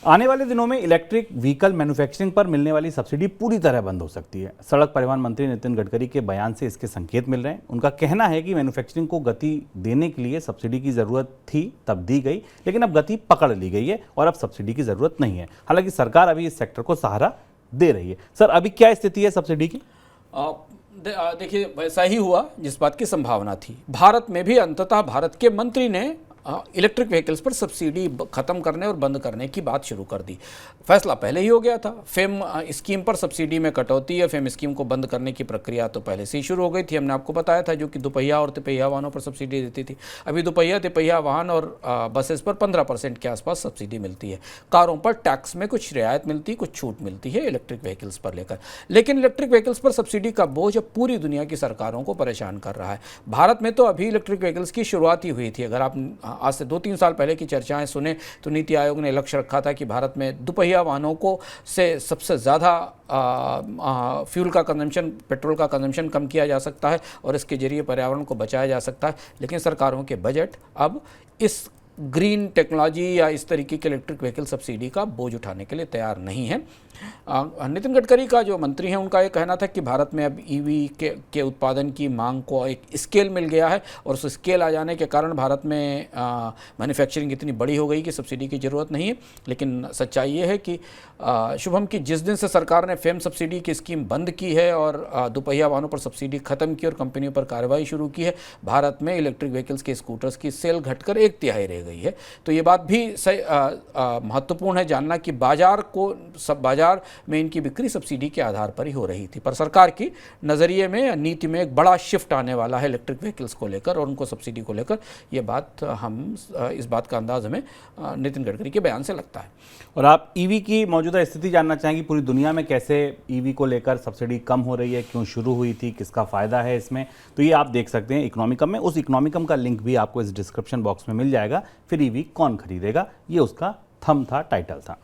आने वाले दिनों में इलेक्ट्रिक व्हीकल मैन्युफैक्चरिंग पर मिलने वाली सब्सिडी पूरी तरह बंद हो सकती है। सड़क परिवहन मंत्री नितिन गडकरी के बयान से इसके संकेत मिल रहे हैं। उनका कहना है कि मैन्युफैक्चरिंग को गति देने के लिए सब्सिडी की जरूरत थी तब दी गई, लेकिन अब गति पकड़ ली गई है और अब सब्सिडी की जरूरत नहीं है। हालांकि सरकार अभी इस सेक्टर को सहारा दे रही है। सर, अभी क्या स्थिति है सब्सिडी की? देखिए, वैसा ही हुआ जिस बात की संभावना थी। भारत में भी अंततः भारत के मंत्री ने इलेक्ट्रिक व्हीकल्स पर सब्सिडी खत्म करने और बंद करने की बात शुरू कर दी। फैसला पहले ही हो गया था। फेम स्कीम पर सब्सिडी में कटौती या फेम स्कीम को बंद करने की प्रक्रिया तो पहले से ही शुरू हो गई थी। हमने आपको बताया था, जो कि दोपहिया और तिपहिया वाहनों पर सब्सिडी देती थी। अभी दोपहिया तिपहिया वाहन और बसेस पर 15% के आसपास सब्सिडी मिलती है। कारों पर टैक्स में कुछ रियायत मिलती है, कुछ छूट मिलती है इलेक्ट्रिक व्हीकल्स पर लेकर। लेकिन इलेक्ट्रिक व्हीकल्स पर सब्सिडी का बोझ अब पूरी दुनिया की सरकारों को परेशान कर रहा है। भारत में तो अभी इलेक्ट्रिक व्हीकल्स की शुरुआत ही हुई थी। अगर आप आज से 2-3 साल पहले की चर्चाएं सुने तो नीति आयोग ने लक्ष्य रखा था कि भारत में दुपहिया वाहनों को से सबसे ज़्यादा फ्यूल का कंजम्पशन, पेट्रोल का कंजम्पशन कम किया जा सकता है और इसके जरिए पर्यावरण को बचाया जा सकता है। लेकिन सरकारों के बजट अब इस ग्रीन टेक्नोलॉजी या इस तरीके के इलेक्ट्रिक व्हीकल सब्सिडी का बोझ उठाने के लिए तैयार नहीं है। नितिन गडकरी का जो मंत्री हैं, उनका ये कहना था कि भारत में अब ईवी के उत्पादन की मांग को एक स्केल मिल गया है और उस स्केल आ जाने के कारण भारत में मैन्युफैक्चरिंग इतनी बड़ी हो गई कि सब्सिडी की ज़रूरत नहीं है। लेकिन सच्चाई ये है कि शुभम, की जिस दिन से सरकार ने फेम सब्सिडी की स्कीम बंद की है और दोपहिया वाहनों पर सब्सिडी खत्म की और कंपनियों पर कार्रवाई शुरू की है, भारत में इलेक्ट्रिक व्हीकल्स के स्कूटर्स की सेल घटकर 1/3 रह गई है। तो ये बात भी महत्वपूर्ण है जानना कि बाजार में इनकी बिक्री सब्सिडी के आधार पर ही हो रही थी। पर सरकार की नज़रिए में, नीति में एक बड़ा शिफ्ट आने वाला है इलेक्ट्रिक व्हीकल्स को लेकर और उनको सब्सिडी को लेकर। ये बात इस बात का अंदाज हमें नितिन गडकरी के बयान से लगता है। और आप ईवी की मौजूदा स्थिति जानना चाहेंगे, पूरी दुनिया में कैसे ईवी को लेकर सब्सिडी कम हो रही है, क्यों शुरू हुई थी, किसका फ़ायदा है इसमें? तो ये आप देख सकते हैं इकोनॉमिकम में। उस इकोनॉमिकम का लिंक भी आपको इस डिस्क्रिप्शन बॉक्स में मिल जाएगा। फिर ईवी कौन खरीदेगा, ये उसका थंब था, टाइटल था।